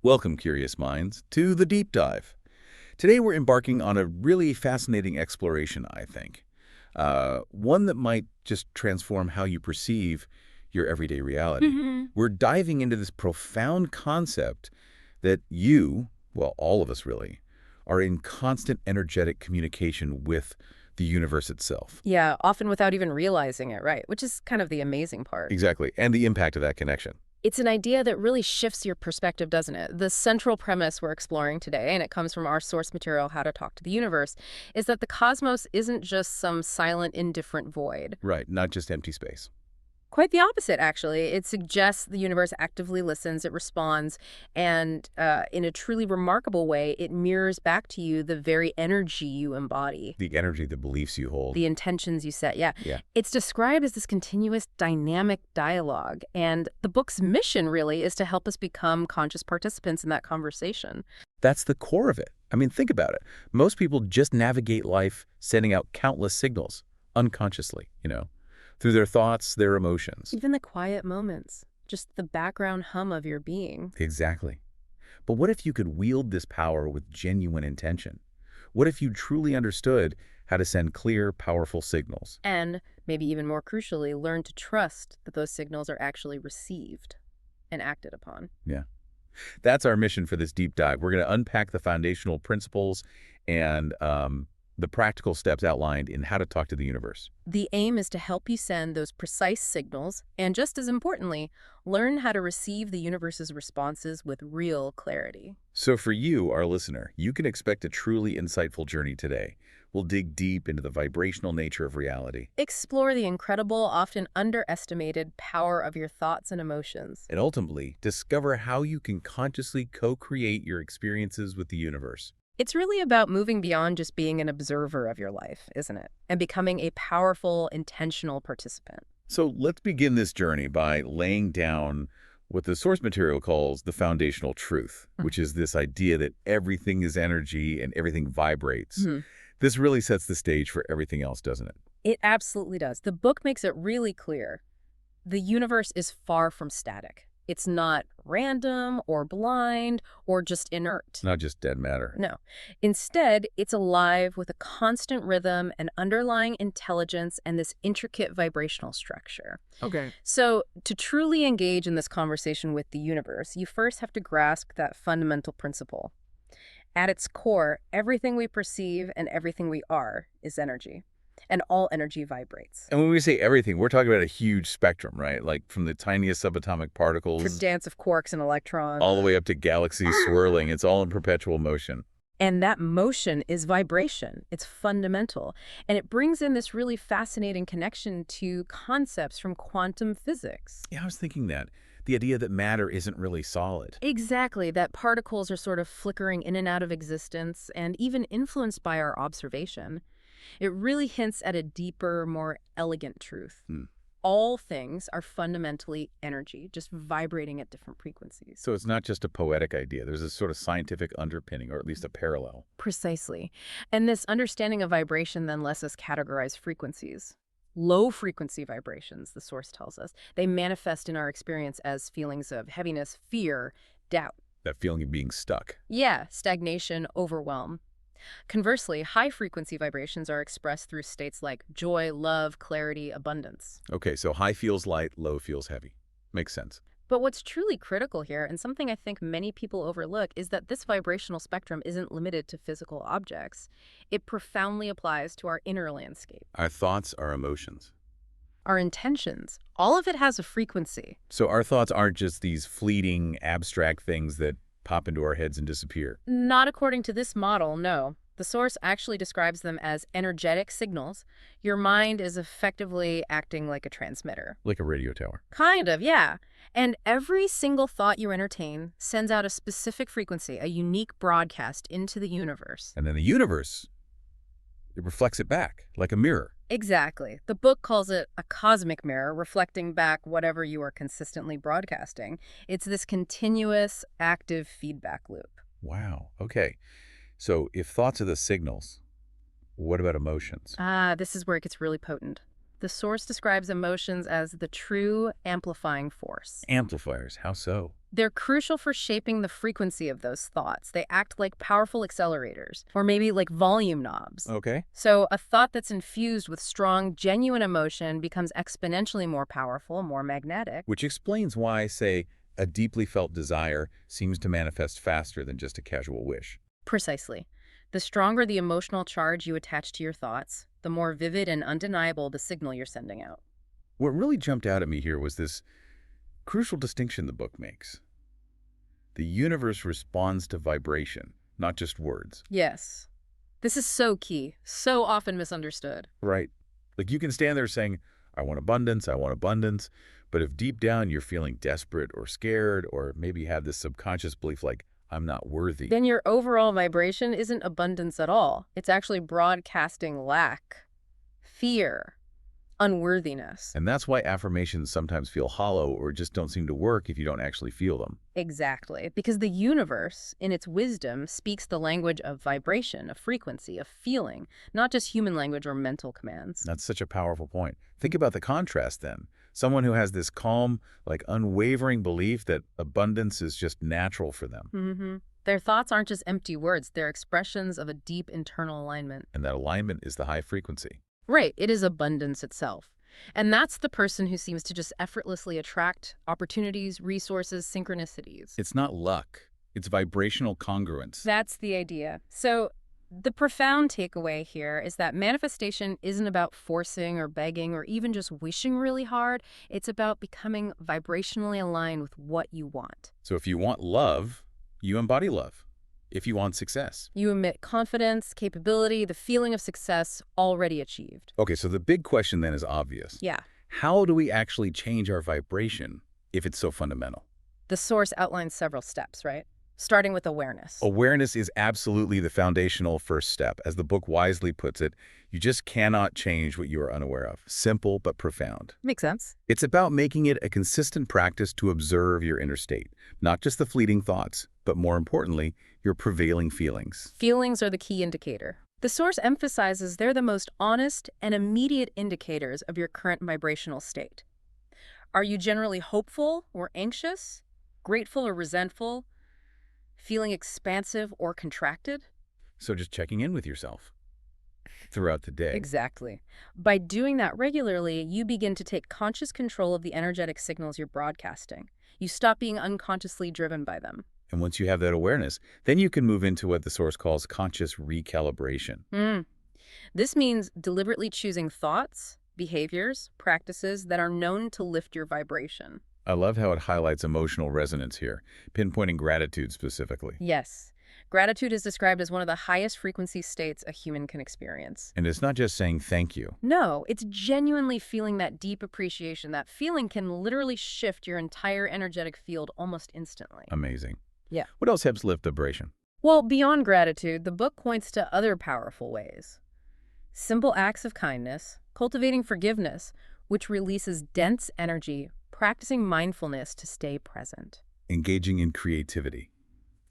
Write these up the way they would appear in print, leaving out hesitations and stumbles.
Welcome, curious minds, to the deep dive. Today we're embarking on a really fascinating exploration, I think. One that might just transform how you perceive your everyday reality. Hmm. We're diving into this profound concept that you, well, all of us really, are in constant energetic communication with the universe itself. Yeah, often without even realizing it, right? Which is kind of the amazing part. Exactly, and the impact of that connection. It's an idea that really shifts your perspective, doesn't it? The central premise we're exploring today, and it comes from our source material, How to Talk to the Universe, is that the cosmos isn't just some silent, indifferent void. Right, not just empty space. Quite the opposite, actually. It suggests the universe actively listens, it responds, and in a truly remarkable way, it mirrors back to you the very energy you embody. The energy, the beliefs you hold. The intentions you set, yeah. Yeah. It's described as this continuous dynamic dialogue, and the book's mission really is to help us become conscious participants in that conversation. That's the core of it. I mean, think about it. Most people just navigate life sending out countless signals, unconsciously, through their thoughts, their emotions. Even the quiet moments, just the background hum of your being. Exactly. But what if you could wield this power with genuine intention? What if you truly understood how to send clear, powerful signals? And, maybe even more crucially, learn to trust that those signals are actually received and acted upon. Yeah. That's our mission for this deep dive. We're going to unpack the foundational principles and the practical steps outlined in How to Talk to the Universe. The aim is to help you send those precise signals, and just as importantly, learn how to receive the universe's responses with real clarity. So for you, our listener, you can expect a truly insightful journey today. We'll dig deep into the vibrational nature of reality Explore the incredible, often underestimated power of your thoughts and emotions. and ultimately discover how you can consciously co-create your experiences with the universe. It's really about moving beyond just being an observer of your life, isn't it? And becoming a powerful, intentional participant. So let's begin this journey by laying down what the source material calls the foundational truth, which is this idea that everything is energy and everything vibrates. Mhm. This really sets the stage for everything else, doesn't it? It absolutely does. The book makes it really clear. The universe is far from static. It's not random or blind or just inert. It's not just dead matter. No. Instead, it's alive with a constant rhythm, an underlying intelligence, and this intricate vibrational structure. Okay. So, to truly engage in this conversation with the universe, you first have to grasp that fundamental principle. At its core, everything we perceive and everything we are is energy, and all energy vibrates. And when we say everything, we're talking about a huge spectrum, right? Like from the tiniest subatomic The particles dance of quarks and electrons. all the way up to galaxies swirling. It's all in perpetual motion. And that motion is vibration. It's fundamental. And it brings in this really fascinating connection to concepts from quantum physics. Yeah, I was thinking that. The idea that matter isn't really solid. Exactly, that particles are sort of flickering in and out of existence and even influenced by our observation. It really hints at a deeper, more elegant truth. Hmm. All things are fundamentally energy, just vibrating at different frequencies. So it's not just a poetic idea. There's a sort of scientific underpinning, or at least a parallel. Precisely. And this understanding of vibration then lets us categorize frequencies. Low frequency vibrations, the source tells us, they manifest in our experience as feelings of heaviness, fear, doubt. That feeling of being stuck. Yeah, stagnation, overwhelm. Conversely, high frequency vibrations are expressed through states like joy, love, clarity, abundance. Okay, so high feels light, low feels heavy. Makes sense. But what's truly critical here, and something I think many people overlook, is that this vibrational spectrum isn't limited to physical objects. It profoundly applies to our inner landscape, Our thoughts, our emotions. our intentions. All of it has a frequency. So our thoughts aren't just these fleeting, abstract things that pop into our heads and disappear. Not according to this model, no. The source actually describes them as energetic signals. Your mind is effectively acting like a transmitter. Like a radio tower. Kind of, yeah. And every single thought you entertain sends out a specific frequency, a unique broadcast into the universe. And then the universe, it reflects it back, like a mirror. Exactly. The book calls it a cosmic mirror, reflecting back whatever you are consistently broadcasting. It's this continuous, active feedback loop. Wow. Okay. So if thoughts are the signals, what about emotions? This is where it gets really potent. The source describes emotions as the true amplifying force. Amplifiers, how so? They're crucial for shaping the frequency of those thoughts. They act like powerful accelerators, or maybe like volume knobs. Okay. So a thought that's infused with strong, genuine emotion becomes exponentially more powerful, more magnetic. Which explains why, say, a deeply felt desire seems to manifest faster than just a casual wish. Precisely. The stronger the emotional charge you attach to your thoughts, the more vivid and undeniable the signal you're sending out. What really jumped out at me here was this crucial distinction the book makes. The universe responds to vibration, not just words. Yes. This is so key, so often misunderstood. Right. Like you can stand there saying, I want abundance, but if deep down you're feeling desperate or scared, or maybe have this subconscious belief like, I'm not worthy. Then your overall vibration isn't abundance at all. It's actually broadcasting lack, fear, unworthiness. And that's why affirmations sometimes feel hollow or just don't seem to work if you don't actually feel them. Exactly. Because the universe, in its wisdom, speaks the language of vibration, of frequency, of feeling, not just human language or mental commands. That's such a powerful point. Think about the contrast then. Someone who has this calm, like unwavering belief that abundance is just natural for them. Their thoughts aren't just empty words. They're expressions of a deep internal alignment. And that alignment is the high frequency. Right. It is abundance itself. And that's the person who seems to just effortlessly attract opportunities, resources, synchronicities. It's not luck. It's vibrational congruence. That's the idea. So the profound takeaway here is that manifestation isn't about forcing or begging or even just wishing really hard. It's about becoming vibrationally aligned with what you want. So if you want love, you embody love. If you want success. You emit confidence, capability, the feeling of success already achieved. Okay, so the big question then is obvious. Yeah. How do we actually change our vibration if it's so fundamental? The source outlines several steps, right? Starting with awareness. Awareness is absolutely the foundational first step. As the book wisely puts it, you just cannot change what you are unaware of. Simple but profound. Makes sense. It's about making it a consistent practice to observe your inner state, not just the fleeting thoughts, but more importantly, your prevailing feelings. Feelings are the key indicator. The source emphasizes they're the most honest and immediate indicators of your current vibrational state. Are you generally hopeful or anxious, grateful or resentful, feeling expansive or contracted? So just checking in with yourself throughout the day. Exactly. By doing that regularly, you begin to take conscious control of the energetic signals you're broadcasting. You stop being unconsciously driven by them. And once you have that awareness, then you can move into what the source calls conscious recalibration. This means deliberately choosing thoughts, behaviors, practices that are known to lift your vibration. I love how it highlights emotional resonance here, pinpointing gratitude specifically. Yes. Gratitude is described as one of the highest frequency states a human can experience. And it's not just saying thank you. No, it's genuinely feeling that deep appreciation. That feeling can literally shift your entire energetic field almost instantly. Amazing. Yeah. What else helps lift vibration? Well, beyond gratitude, the book points to other powerful ways. Simple acts of kindness, cultivating forgiveness, which releases dense energy, practicing mindfulness to stay present. Engaging in creativity.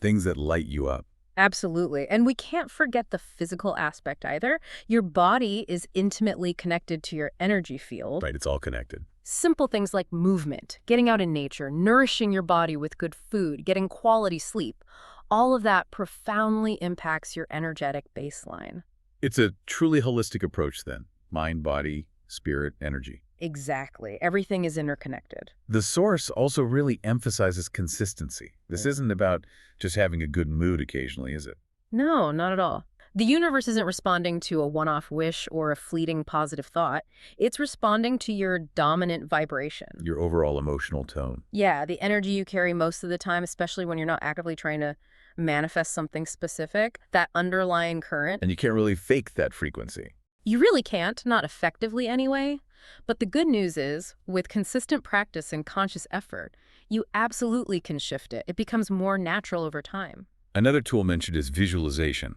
Things that light you up. Absolutely. And we can't forget the physical aspect either. Your body is intimately connected to your energy field. Right, it's all connected. Simple things like movement, getting out in nature, nourishing your body with good food, getting quality sleep, all of that profoundly impacts your energetic baseline. It's a truly holistic approach then. Mind, body, spirit, energy. Exactly. Everything is interconnected. The source also really emphasizes consistency. This isn't about just having a good mood occasionally, is it? No, not at all. The universe isn't responding to a one-off wish or a fleeting positive thought. It's responding to your dominant vibration. Your overall emotional tone. Yeah, the energy you carry most of the time, especially when you're not actively trying to manifest something specific, that underlying current. And you can't really fake that frequency. You really can't, not effectively anyway. But the good news is, with consistent practice and conscious effort, you absolutely can shift it. It becomes more natural over time. Another tool mentioned is visualization,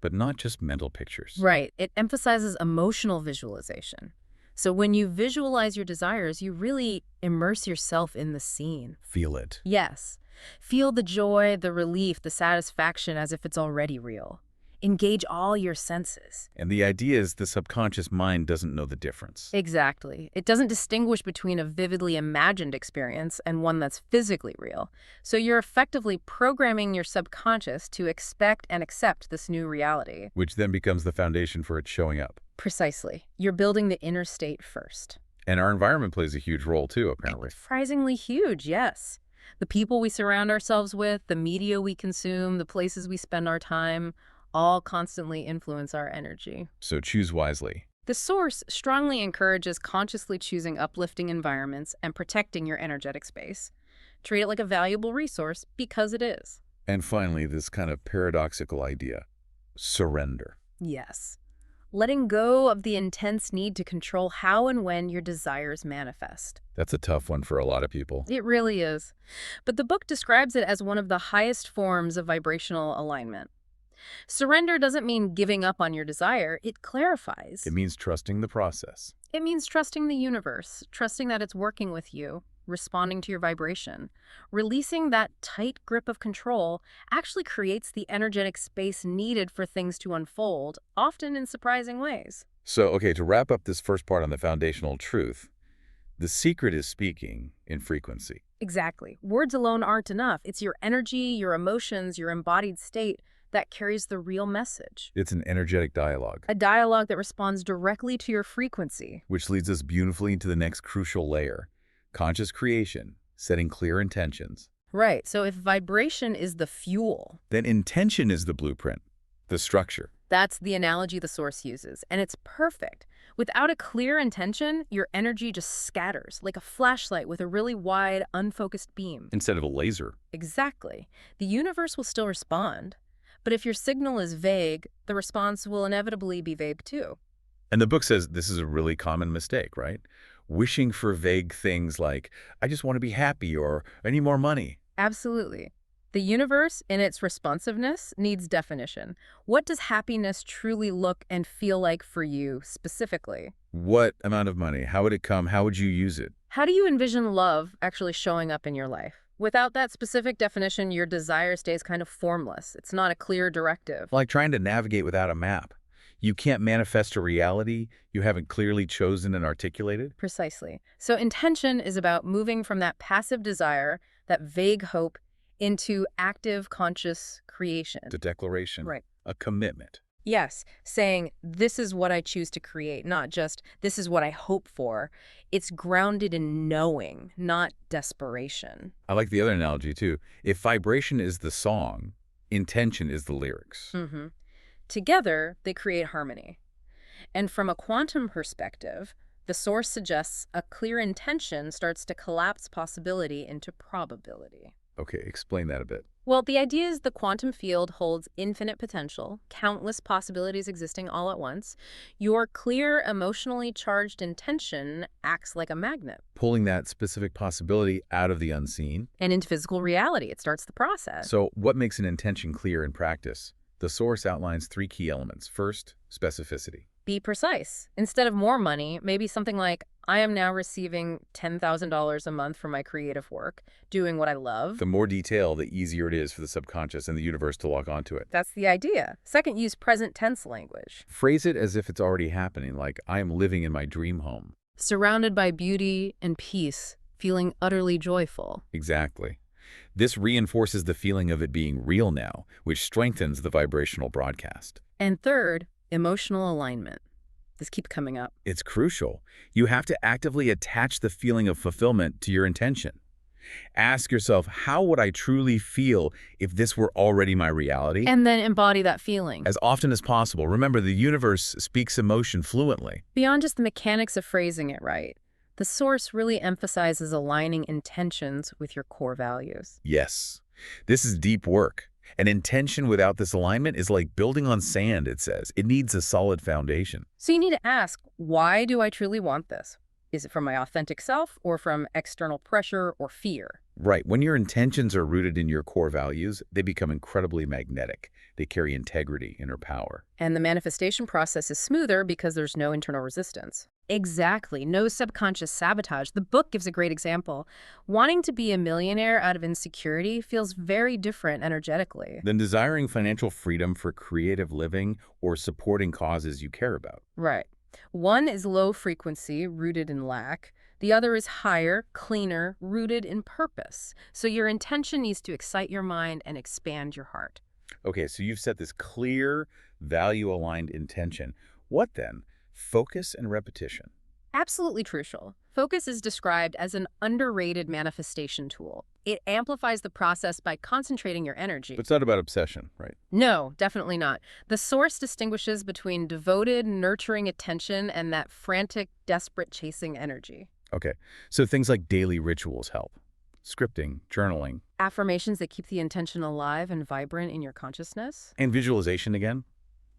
but not just mental pictures. Right. It emphasizes emotional visualization. So when you visualize your desires, you really immerse yourself in the scene. Feel it. Yes. Feel the joy, the relief, the satisfaction as if it's already real. Engage all your senses. And the idea is the subconscious mind doesn't know the difference. Exactly. It doesn't distinguish between a vividly imagined experience and one that's physically real. So you're effectively programming your subconscious to expect and accept this new reality. Which then becomes the foundation for it showing up. Precisely. You're building the inner state first. And our environment plays a huge role too, apparently. Surprisingly huge, yes. The people we surround ourselves with, the media we consume, the places we spend our time, all constantly influence our energy. So choose wisely. The source strongly encourages consciously choosing uplifting environments and protecting your energetic space. Treat it like a valuable resource because it is. And finally, this kind of paradoxical idea, surrender. Yes. Letting go of the intense need to control how and when your desires manifest. That's a tough one for a lot of people. It really is. But the book describes it as one of the highest forms of vibrational alignment. Surrender doesn't mean giving up on your desire. It clarifies. It means trusting the process. It means trusting the universe, trusting that it's working with you, responding to your vibration. Releasing that tight grip of control actually creates the energetic space needed for things to unfold, often in surprising ways. So, okay, to wrap up this first part on the foundational truth, the secret is speaking in frequency. Exactly. Words alone aren't enough. It's your energy, your emotions, your embodied state that carries the real message. It's an energetic dialogue. A dialogue that responds directly to your frequency. Which leads us beautifully into the next crucial layer, conscious creation, setting clear intentions. Right. So if vibration is the fuel, Then intention is the blueprint, the structure. that's the analogy the source uses, and it's perfect. Without a clear intention, your energy just scatters, like a flashlight with a really wide, unfocused beam. Instead of a laser. Exactly. The universe will still respond, but if your signal is vague, the response will inevitably be vague too. And the book says this is a really common mistake, right? Wishing for vague things like, I just want to be happy or I need more money. Absolutely. The universe, in its responsiveness, needs definition. What does happiness truly look and feel like for you specifically? What amount of money? How would it come? How would you use it? How do you envision love actually showing up in your life? Without that specific definition, your desire stays kind of formless. It's not a clear directive. Like trying to navigate without a map. You can't manifest a reality you haven't clearly chosen and articulated. Precisely. So intention is about moving from that passive desire, that vague hope, into active conscious creation. The declaration. Right. A commitment. Yes, saying, this is what I choose to create, not just, this is what I hope for. It's grounded in knowing, not desperation. I like the other analogy, too. If vibration is the song, intention is the lyrics. Mm-hmm. Together, they create harmony. And from a quantum perspective, the source suggests a clear intention starts to collapse possibility into probability. Okay, explain that a bit. Well, the idea is the quantum field holds infinite potential, countless possibilities existing all at once. Your clear, emotionally charged intention acts like a magnet. Pulling that specific possibility out of the unseen. And into physical reality, it starts the process. So what makes an intention clear in practice? The source outlines 3 key elements. First, specificity. Be precise. Instead of more money, maybe something like, I am now receiving $10,000 a month for my creative work, doing what I love. The more detail, the easier it is for the subconscious and the universe to lock onto it. That's the idea. Second, use present tense language. Phrase it as if it's already happening, like, I am living in my dream home. Surrounded by beauty and peace, feeling utterly joyful. Exactly. This reinforces the feeling of it being real now, which strengthens the vibrational broadcast. And third, emotional alignment. This keeps coming up. It's crucial. You have to actively attach the feeling of fulfillment to your intention. Ask yourself, how would I truly feel if this were already my reality? And then embody that feeling. As often as possible. Remember, the universe speaks emotion fluently. Beyond just the mechanics of phrasing it right, the source really emphasizes aligning intentions with your core values. Yes. This is deep work. An intention without this alignment is like building on sand, it says. It needs a solid foundation. So you need to ask, why do I truly want this? Is it from my authentic self or from external pressure or fear? Right. When your intentions are rooted in your core values, they become incredibly magnetic. They carry integrity, inner power. And the manifestation process is smoother because there's no internal resistance. Exactly. No subconscious sabotage. The book gives a great example. Wanting to be a millionaire out of insecurity feels very different energetically. Than desiring financial freedom for creative living or supporting causes you care about. Right. One is low frequency, rooted in lack. The other is higher, cleaner, rooted in purpose. So your intention needs to excite your mind and expand your heart. Okay, so you've set this clear, value-aligned intention. What then? Focus and repetition. Absolutely crucial. Focus is described as an underrated manifestation tool. It amplifies the process by concentrating your energy. But it's not about obsession, right? No, definitely not. The source distinguishes between devoted, nurturing attention and that frantic, desperate chasing energy. Okay, so things like daily rituals help. Scripting, journaling, Affirmations that keep the intention alive and vibrant in your consciousness. and visualization again,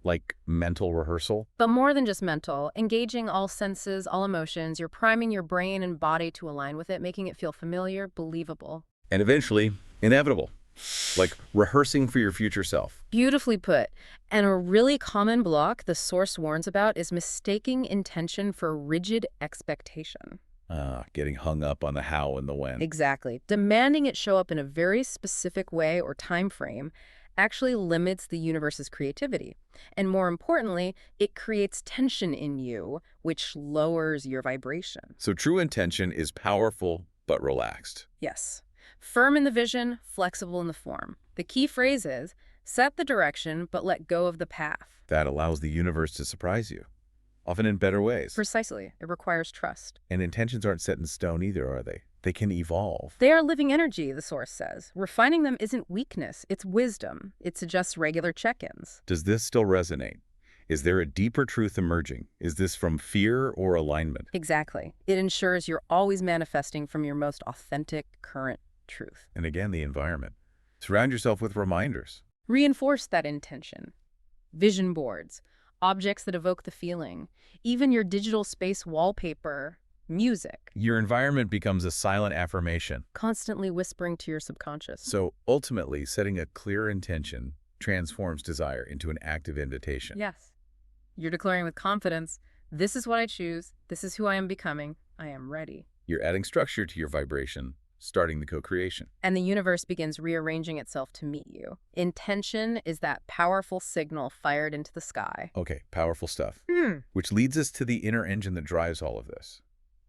like mental rehearsal. But more than just mental, engaging all senses, all emotions, you're priming your brain and body to align with it, making it feel familiar, believable. And eventually, inevitable, like rehearsing for your future self. Beautifully put. And a really common block the source warns about is mistaking intention for rigid expectation. Getting hung up on the how and the when. Exactly. Demanding it show up in a very specific way or time frame actually limits the universe's creativity. And more importantly, it creates tension in you, which lowers your vibration. So true intention is powerful but relaxed. Yes. Firm in the vision, flexible in the form. The key phrase is, set the direction, but let go of the path. That allows the universe to surprise you, often in better ways. Precisely. It requires trust. And intentions aren't set in stone either, are they? They can evolve. They are living energy, the source says. Refining them isn't weakness, it's wisdom. It suggests regular check-ins. Does this still resonate? Is there a deeper truth emerging? Is this from fear or alignment? Exactly. It ensures you're always manifesting from your most authentic, current truth. And again, the environment. Surround yourself with reminders. Reinforce that intention. Vision boards, objects that evoke the feeling, even your digital space wallpaper, music, Your environment becomes a silent affirmation. constantly whispering to your subconscious. So ultimately, setting a clear intention transforms desire into an active invitation. Yes. You're declaring with confidence, this is what I choose, this is who I am becoming, I am ready. You're adding structure to your vibration, starting the co-creation. And the universe begins rearranging itself to meet you. Intention is that powerful signal fired into the sky. Okay, powerful stuff. Which leads us to the inner engine that drives all of this.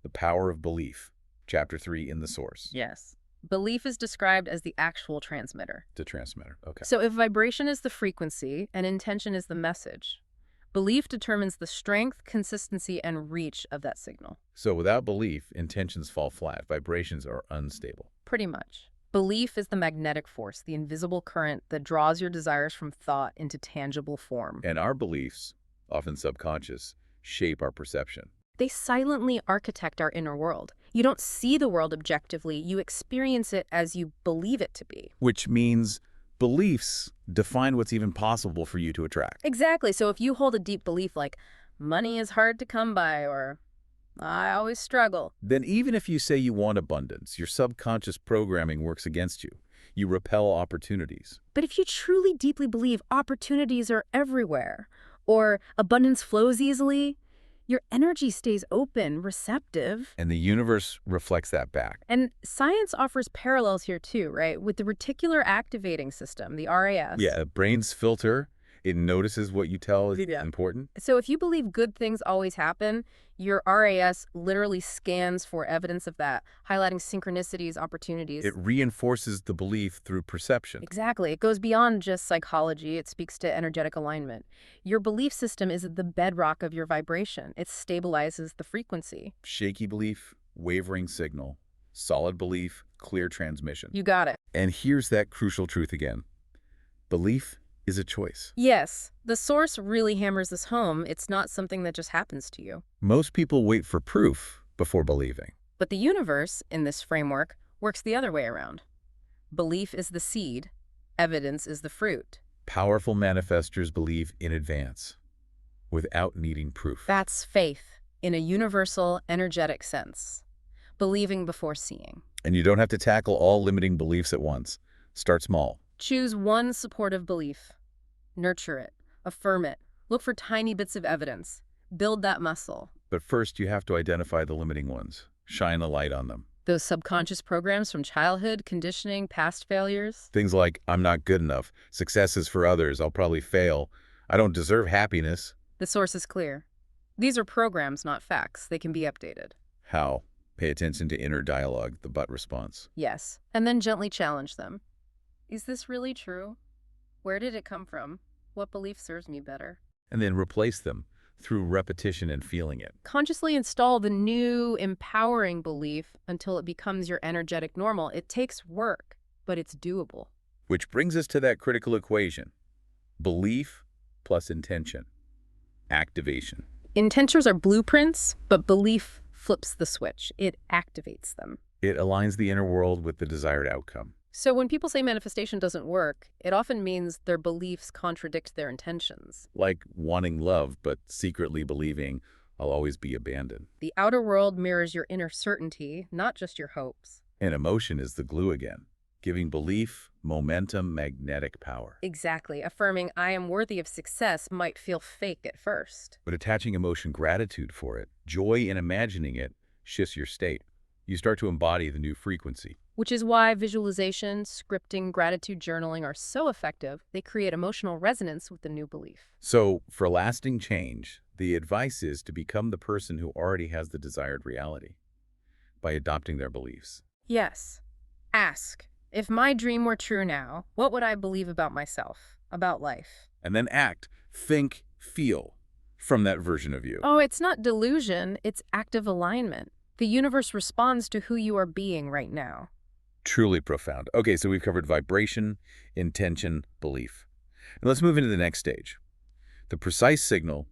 The power of belief. Chapter 3 in the source. Yes. Belief is described as the actual transmitter. The transmitter. Okay. So if vibration is the frequency and intention is the message, belief determines the strength, consistency, and reach of that signal. So without belief, intentions fall flat. Vibrations are unstable. Pretty much. Belief is the magnetic force, the invisible current that draws your desires from thought into tangible form. And our beliefs, often subconscious, shape our perception. They silently architect our inner world. You don't see the world objectively, you experience it as you believe it to be. Which means beliefs define what's even possible for you to attract. Exactly. So if you hold a deep belief like, money is hard to come by, or I always struggle. Then even if you say you want abundance, your subconscious programming works against you. You repel opportunities. But if you truly deeply believe opportunities are everywhere, or abundance flows easily, your energy stays open, receptive. And the universe reflects that back. And science offers parallels here too, right? With the reticular activating system, the RAS. Yeah, brain's filter, it notices what you tell is Yeah. important. So if you believe good things always happen, your RAS literally scans for evidence of that, highlighting synchronicities, opportunities. It reinforces the belief through perception. Exactly. It goes beyond just psychology. It speaks to energetic alignment. Your belief system is the bedrock of your vibration. It stabilizes the frequency. Shaky belief, wavering signal. Solid belief, clear transmission. You got it. And here's that crucial truth again. Belief is a choice. Yes, the source really hammers this home. It's not something that just happens to you. Most people wait for proof before believing. But the universe, in this framework, works the other way around. Belief is the seed. Evidence is the fruit. Powerful manifestors believe in advance, without needing proof. That's faith, in a universal, energetic sense. Believing before seeing. And you don't have to tackle all limiting beliefs at once. Start small. Choose one supportive belief. Nurture it. Affirm it. Look for tiny bits of evidence. Build that muscle. But But first, you have to identify the limiting ones. Shine a light on them. Those subconscious programs from childhood, conditioning, past failures. Things like, I'm not good enough. Success is for others. I'll probably fail. I don't deserve happiness. The source is clear. These are programs, not facts. They can be updated. How? Pay attention to inner dialogue, the but response. Yes. And then gently challenge them. Is this really true? Where did it come from? What belief serves me better? And then replace them through repetition and feeling it. Consciously install the new, empowering belief until it becomes your energetic normal. It takes work, but it's doable. Which brings us to that critical equation. Belief plus intention. Activation. Intentions are blueprints, but belief flips the switch. It activates them. It aligns the inner world with the desired outcome. So when people say manifestation doesn't work, it often means their beliefs contradict their intentions. Like wanting love, but secretly believing I'll always be abandoned. The outer world mirrors your inner certainty, not just your hopes. And emotion is the glue again, giving belief, momentum, magnetic power. Exactly. Affirming I am worthy of success might feel fake at first. But attaching emotion, gratitude for it, joy in imagining it, shifts your state. You start to embody the new frequency. Which is why visualization, scripting, gratitude journaling are so effective. They create emotional resonance with the new belief. So, for lasting change, the advice is to become the person who already has the desired reality by adopting their beliefs. Yes. Ask, if my dream were true now, what would I believe about myself, about life? And then act, think, feel from that version of you. Oh, it's not delusion, it's active alignment. The universe responds to who you are being right now. Truly profound. Okay, so we've covered vibration, intention, belief. And let's move into the next stage. The precise signal,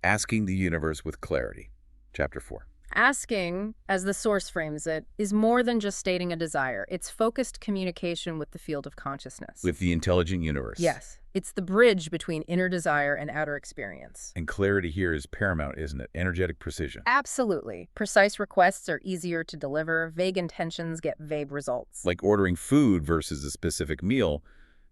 asking the universe with clarity. Chapter 4. Asking, as the source frames it, is more than just stating a desire. It's focused communication with the field of consciousness. With the intelligent universe. Yes. It's the bridge between inner desire and outer experience. And clarity here is paramount, isn't it? Energetic precision. Absolutely. Precise requests are easier to deliver. Vague intentions get vague results. Like ordering food versus a specific meal,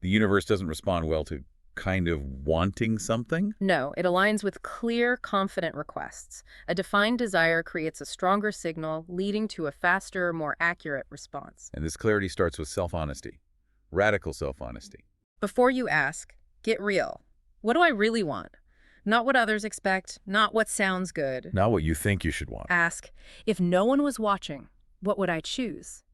the universe doesn't respond well to kind of wanting something? No, it aligns with clear, confident requests. A defined desire creates a stronger signal, leading to a faster, more accurate response. And this clarity starts with self-honesty. Radical self-honesty. Before you ask, get real. What do I really want? Not what others expect, not what sounds good. Not what you think you should want. Ask, if no one was watching, what would I choose?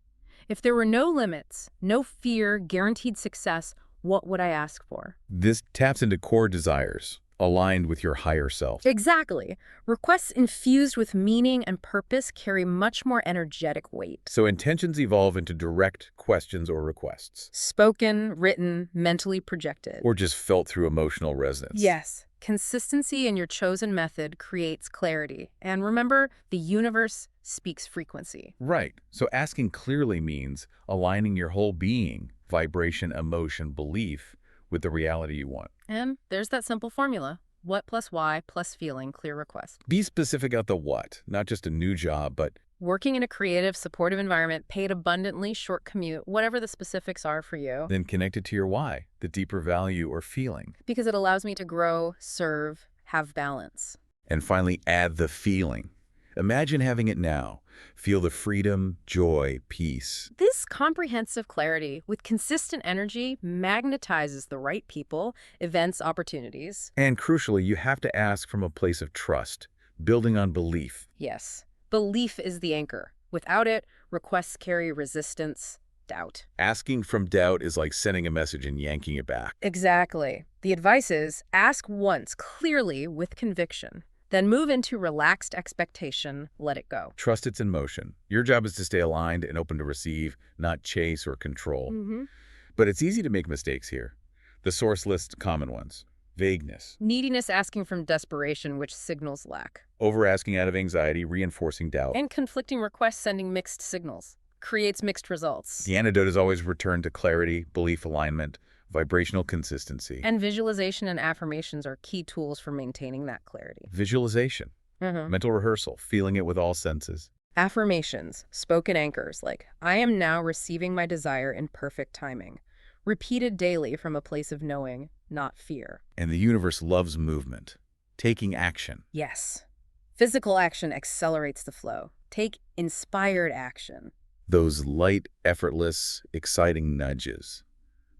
If there were no limits, no fear, guaranteed success, what would I ask for? This taps into core desires, aligned with your higher self. Exactly. Requests infused with meaning and purpose carry much more energetic weight. So intentions evolve into direct questions or requests. Spoken, written, mentally projected. Or just felt through emotional resonance. Yes. Consistency in your chosen method creates clarity. And remember, the universe speaks frequency. Right. So asking clearly means aligning your whole being, vibration, emotion, belief, with the reality you want. And there's that simple formula. What plus why plus feeling, clear request. Be specific about the what, not just a new job, but Working in a creative, supportive environment, paid abundantly, short commute, whatever the specifics are for you. then connect it to your why, the deeper value or feeling. Because it allows me to grow, serve, have balance. And finally, add the feeling. Imagine having it now. Feel the freedom, joy, peace. This comprehensive clarity with consistent energy magnetizes the right people, events, opportunities. And crucially, you have to ask from a place of trust, building on belief. Yes, belief is the anchor. Without it, requests carry resistance, doubt. Asking from doubt is like sending a message and yanking it back. Exactly. The advice is ask once clearly with conviction. Then move into relaxed expectation, let it go. Trust it's in motion. Your job is to stay aligned and open to receive, not chase or control. But it's easy to make mistakes here. The source lists common ones. Vagueness. Neediness asking from desperation, which signals lack. Over-asking out of anxiety, reinforcing doubt. And conflicting requests sending mixed signals. Creates mixed results. The antidote is always return to clarity, belief alignment, vibrational consistency. And visualization and affirmations are key tools for maintaining that clarity. Visualization. Mental rehearsal, feeling it with all senses. Affirmations, spoken anchors like, I am now receiving my desire in perfect timing. Repeated daily from a place of knowing, not fear. And the universe loves movement, taking action. Yes. Physical action accelerates the flow. Take inspired action. Those light, effortless, exciting nudges,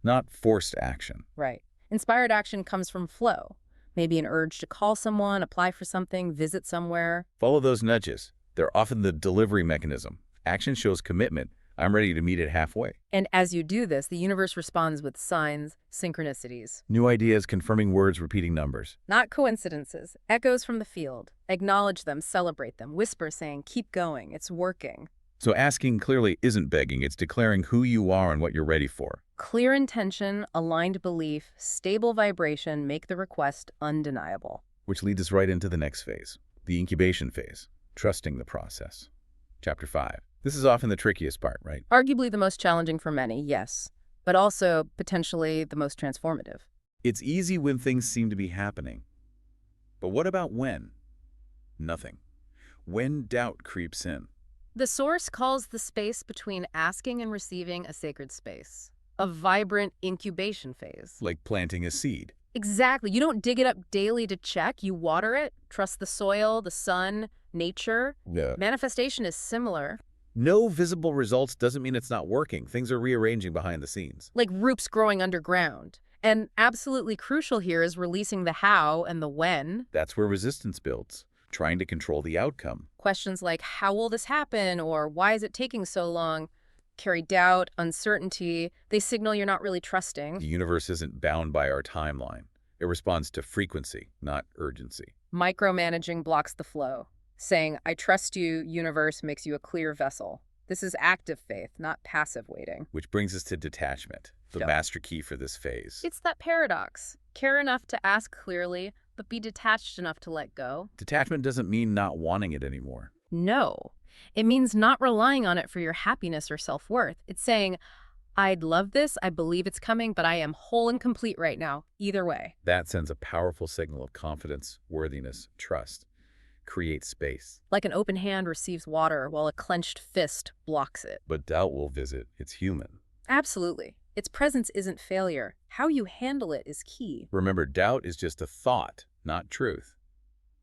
not forced action. Right. Inspired action comes from flow. Maybe an urge to call someone, apply for something, visit somewhere. Follow those nudges. They're often the delivery mechanism. Action shows commitment. I'm ready to meet it halfway. And as you do this, the universe responds with signs, synchronicities. New ideas, confirming words, repeating numbers. Not coincidences. Echoes from the field. Acknowledge them, celebrate them. Whisper saying, keep going, it's working. So asking clearly isn't begging, it's declaring who you are and what you're ready for. Clear intention, aligned belief, stable vibration make the request undeniable. Which leads us right into the next phase, the incubation phase, trusting the process. Chapter 5. This is often the trickiest part, right? Arguably the most challenging for many, yes, but also potentially the most transformative. It's easy when things seem to be happening. But what about when? Nothing. When doubt creeps in. The Source calls the space between asking and receiving a sacred space, a vibrant incubation phase. Like planting a seed. Exactly. You don't dig it up daily to check. You water it, trust the soil, the sun, nature. Yeah. Manifestation is similar. No visible results doesn't mean it's not working. Things are rearranging behind the scenes. Like roots growing underground. And absolutely crucial here is releasing the how and the when. That's where resistance builds, trying to control the outcome. Questions like, how will this happen? Or why is it taking so long? Carry doubt, uncertainty. They signal you're not really trusting. The universe isn't bound by our timeline. It responds to frequency, not urgency. Micromanaging blocks the flow. Saying, I trust you, universe, makes you a clear vessel. This is active faith, not passive waiting. Which brings us to detachment, the Yep. master key for this phase. It's that paradox. Care enough to ask clearly, but be detached enough to let go. Detachment doesn't mean not wanting it anymore. No. It means not relying on it for your happiness or self-worth. It's saying, I'd love this, I believe it's coming, but I am whole and complete right now, either way. That sends a powerful signal of confidence, worthiness, trust. Create space. Like an open hand receives water while a clenched fist blocks it. But doubt will visit. It's human. Absolutely. Its presence isn't failure. How you handle it is key. Remember, doubt is just a thought, not truth.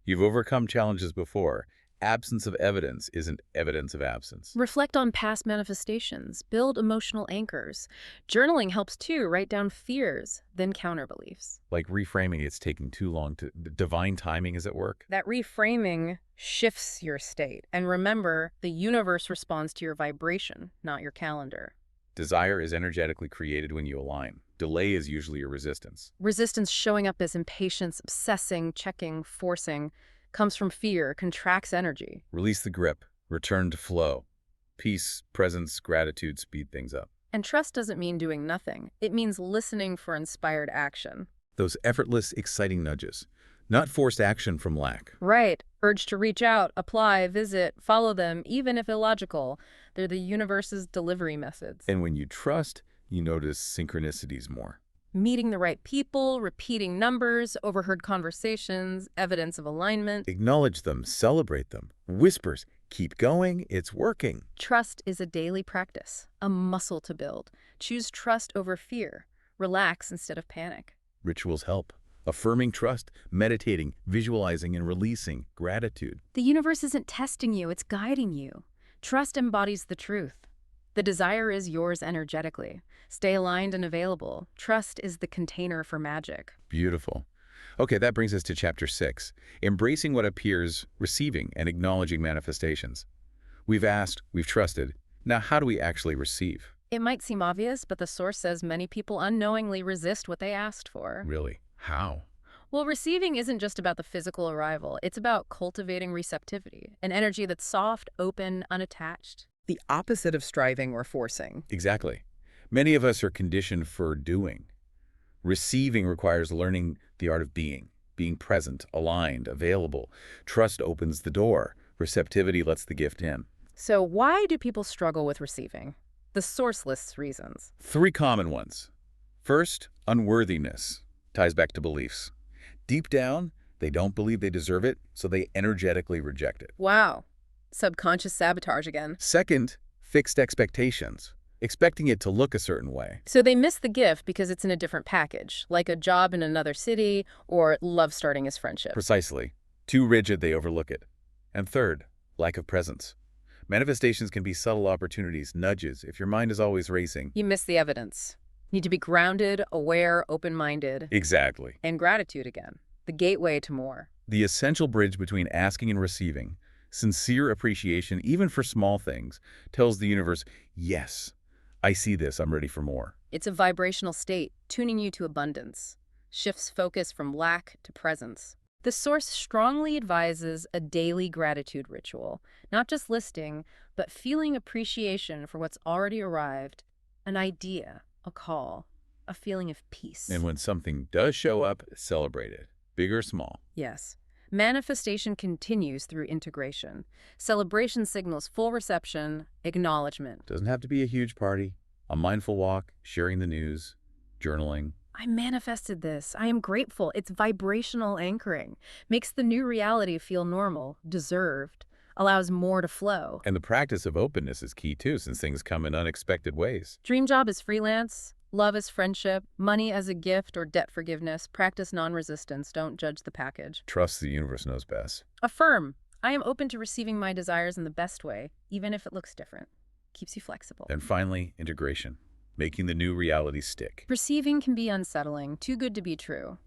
You've overcome challenges before. Absence of evidence isn't evidence of absence. Reflect on past manifestations. Build emotional anchors. Journaling helps too. Write down fears, then counter beliefs. Like reframing, it's taking too long to... Divine timing is at work. That reframing shifts your state. And remember, the universe responds to your vibration, not your calendar. Desire is energetically created when you align. Delay is usually your resistance. Resistance showing up as impatience, obsessing, checking, forcing, comes from fear, contracts energy. Release the grip. Return to flow. Peace, presence, gratitude speed things up. And trust doesn't mean doing nothing. It means listening for inspired action. Those effortless, exciting nudges. Not forced action from lack. Right. Urge to reach out, apply, visit, follow them, even if illogical. They're the universe's delivery methods. And when you trust, you notice synchronicities more. Meeting the right people, repeating numbers, overheard conversations, evidence of alignment. Acknowledge them, celebrate them. Whispers, keep going, it's working. Trust is a daily practice, a muscle to build. Choose trust over fear. Relax instead of panic. Rituals help. Affirming trust, meditating, visualizing, and releasing gratitude. The universe isn't testing you, it's guiding you. Trust embodies the truth. The desire is yours energetically. Stay aligned and available. Trust is the container for magic. Beautiful. Okay, that brings us to Chapter 6, embracing what appears, receiving, and acknowledging manifestations. We've asked, we've trusted. Now, how do we actually receive? It might seem obvious, but the Source says many people unknowingly resist what they asked for. Really? How? Well, receiving isn't just about the physical arrival. It's about cultivating receptivity, an energy that's soft, open, unattached. The opposite of striving or forcing. Exactly. Many of us are conditioned for doing. Receiving requires learning the art of being present, aligned, available. Trust opens the door. Receptivity lets the gift in. So why do people struggle with receiving? The Source lists reasons. 3 common ones. First, unworthiness. Ties back to beliefs. Deep down, they don't believe they deserve it, so they energetically reject it. Wow. Subconscious sabotage again. Second, fixed expectations. Expecting it to look a certain way. So they miss the gift because it's in a different package, like a job in another city or love starting as friendship. Precisely. Too rigid, they overlook it. And third, lack of presence. Manifestations can be subtle opportunities, nudges, if your mind is always racing. You miss the evidence. Need to be grounded, aware, open-minded, Exactly. and gratitude again, the gateway to more. The essential bridge between asking and receiving, sincere appreciation, even for small things, tells the universe, yes, I see this, I'm ready for more. It's a vibrational state, tuning you to abundance, shifts focus from lack to presence. The source strongly advises a daily gratitude ritual, not just listing, but feeling appreciation for what's already arrived, an idea, a call, a feeling of peace. And when something does show up, celebrate it, big or small. Yes. Manifestation continues through integration. Celebration signals full reception, acknowledgement. Doesn't have to be a huge party. A mindful walk, sharing the news, journaling. I manifested this. I am grateful. It's vibrational anchoring. Makes the new reality feel normal, deserved, allows more to flow. And the practice of openness is key too, since things come in unexpected ways. Dream job is freelance. Love is friendship. Money as a gift or debt forgiveness. Practice non-resistance. Don't judge the package. Trust the universe knows best. Affirm. I am open to receiving my desires in the best way, even if it looks different. Keeps you flexible. And finally, integration, making the new reality stick. Perceiving can be unsettling, too good to be true.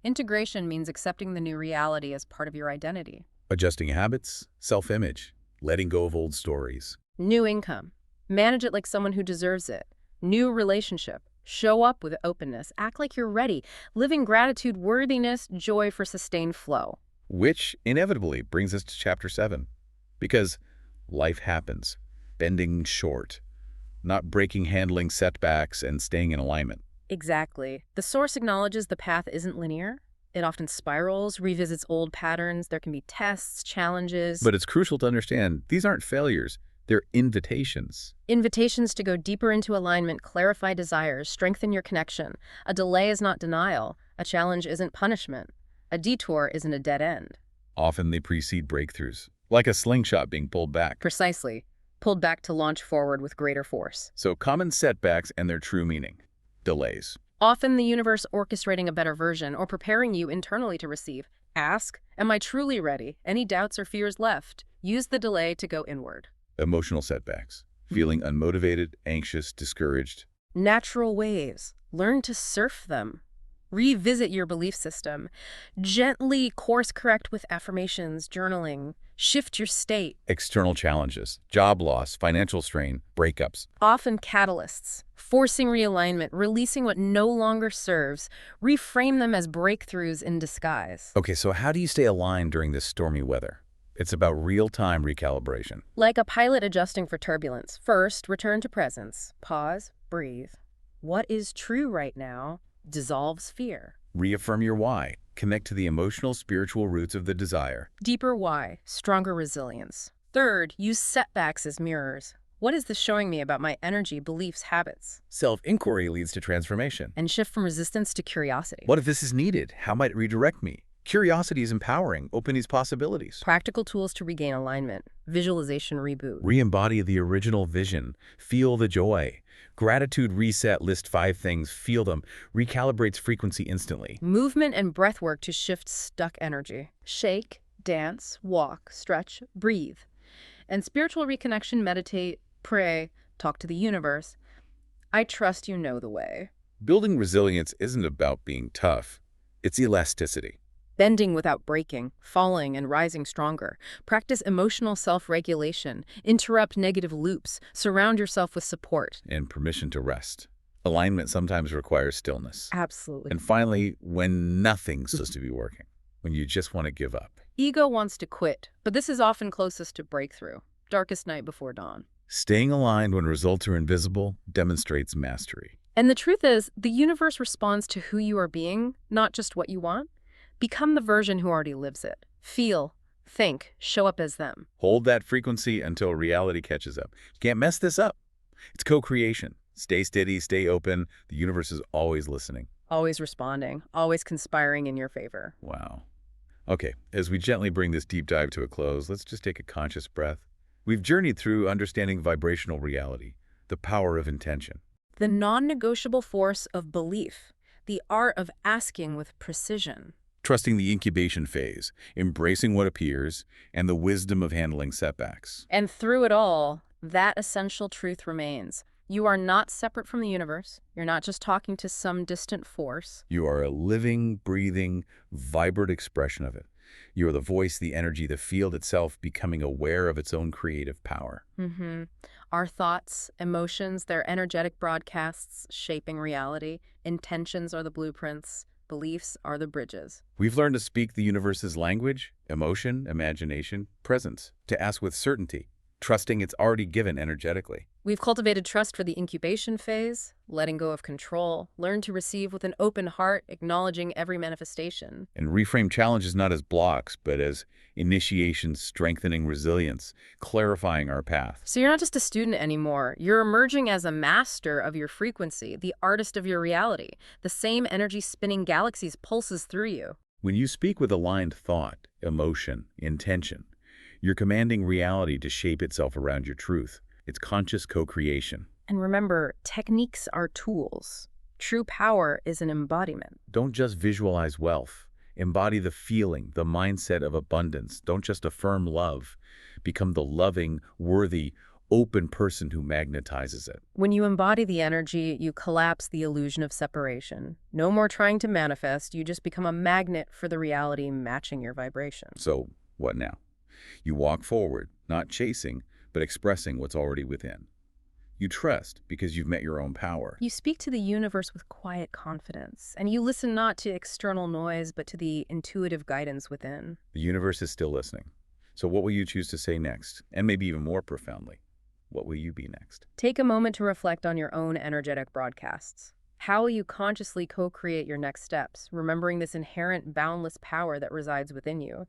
Integration means accepting the new reality as part of your identity. Adjusting habits, self-image, letting go of old stories. New income. Manage it like someone who deserves it. New relationship. Show up with openness. Act like you're ready. Living gratitude, worthiness, joy for sustained flow. Which inevitably brings us to Chapter 7. Because life happens, bending short, not breaking, handling setbacks, and staying in alignment. Exactly. The source acknowledges the path isn't linear. It often spirals, revisits old patterns. There can be tests, challenges. But it's crucial to understand these aren't failures. They're invitations. Invitations to go deeper into alignment, clarify desires, strengthen your connection. A delay is not denial. A challenge isn't punishment. A detour isn't a dead end. Often they precede breakthroughs, like a slingshot being pulled back. Precisely. Pulled back to launch forward with greater force. So common setbacks and their true meaning. Delays. Often the universe orchestrating a better version or preparing you internally to receive. Ask, am I truly ready? Any doubts or fears left? Use the delay to go inward. Emotional setbacks. Feeling unmotivated, anxious, discouraged. Natural waves. Learn to surf them. Revisit your belief system. Gently course correct with affirmations, journaling. Shift your state. External challenges. Job loss, financial strain, breakups. Often catalysts. Forcing realignment, releasing what no longer serves. Reframe them as breakthroughs in disguise. Okay, so how do you stay aligned during this stormy weather? It's about real-time recalibration. Like a pilot adjusting for turbulence. First, return to presence. Pause, breathe. What is true right now dissolves fear. Reaffirm your why. Connect to the emotional, spiritual roots of the desire. Deeper why, stronger resilience. Third, use setbacks as mirrors. What is this showing me about my energy, beliefs, habits? Self-inquiry leads to transformation. And shift from resistance to curiosity. What if this is needed? How might it redirect me? Curiosity is empowering. Open these possibilities. Practical tools to regain alignment. Visualization reboot. Re-embody the original vision. Feel the joy. Gratitude reset. List 5 things. Feel them. Recalibrates frequency instantly. Movement and breath work to shift stuck energy. Shake, dance, walk, stretch, breathe. And spiritual reconnection, meditate, pray, talk to the universe. I trust you know the way. Building resilience isn't about being tough. It's elasticity. Bending without breaking, falling and rising stronger. Practice emotional self-regulation. Interrupt negative loops. Surround yourself with support. And permission to rest. Alignment sometimes requires stillness. Absolutely. And finally, when nothing's supposed to be working, when you just want to give up. Ego wants to quit, but this is often closest to breakthrough. Darkest night before dawn. Staying aligned when results are invisible demonstrates mastery. And the truth is, the universe responds to who you are being, not just what you want. Become the version who already lives it. Feel, think, show up as them. Hold that frequency until reality catches up. You can't mess this up. It's co-creation. Stay steady, stay open. The universe is always listening. Always responding, always conspiring in your favor. Wow. Okay, as we gently bring this deep dive to a close, let's just take a conscious breath. We've journeyed through understanding vibrational reality, the power of intention. The non-negotiable force of belief, the art of asking with precision. trusting the incubation phase, embracing what appears, and the wisdom of handling setbacks. And through it all, that essential truth remains. You are not separate from the universe. You're not just talking to some distant force. You are a living, breathing, vibrant expression of it. You are the voice, the energy, the field itself becoming aware of its own creative power. Our thoughts, emotions, they're energetic broadcasts shaping reality. Intentions are the blueprints. Beliefs are the bridges. We've learned to speak the universe's language, emotion, imagination, presence, to ask with certainty, trusting it's already given energetically. We've cultivated trust for the incubation phase, letting go of control, learn to receive with an open heart, acknowledging every manifestation. And reframe challenges not as blocks, but as initiations, strengthening resilience, clarifying our path. So you're not just a student anymore. You're emerging as a master of your frequency, the artist of your reality. The same energy spinning galaxies pulses through you. When you speak with aligned thought, emotion, intention, you're commanding reality to shape itself around your truth. It's conscious co-creation. And remember, techniques are tools. True power is an embodiment. Don't just visualize wealth. Embody the feeling, the mindset of abundance. Don't just affirm love. Become the loving, worthy, open person who magnetizes it. When you embody the energy, you collapse the illusion of separation. No more trying to manifest, you just become a magnet for the reality matching your vibration. So, what now? You walk forward, not chasing, but expressing what's already within. You trust because you've met your own power. You speak to the universe with quiet confidence, and you listen not to external noise, but to the intuitive guidance within. The universe is still listening. So what will you choose to say next? And maybe even more profoundly, what will you be next? Take a moment to reflect on your own energetic broadcasts. How will you consciously co-create your next steps, remembering this inherent boundless power that resides within you?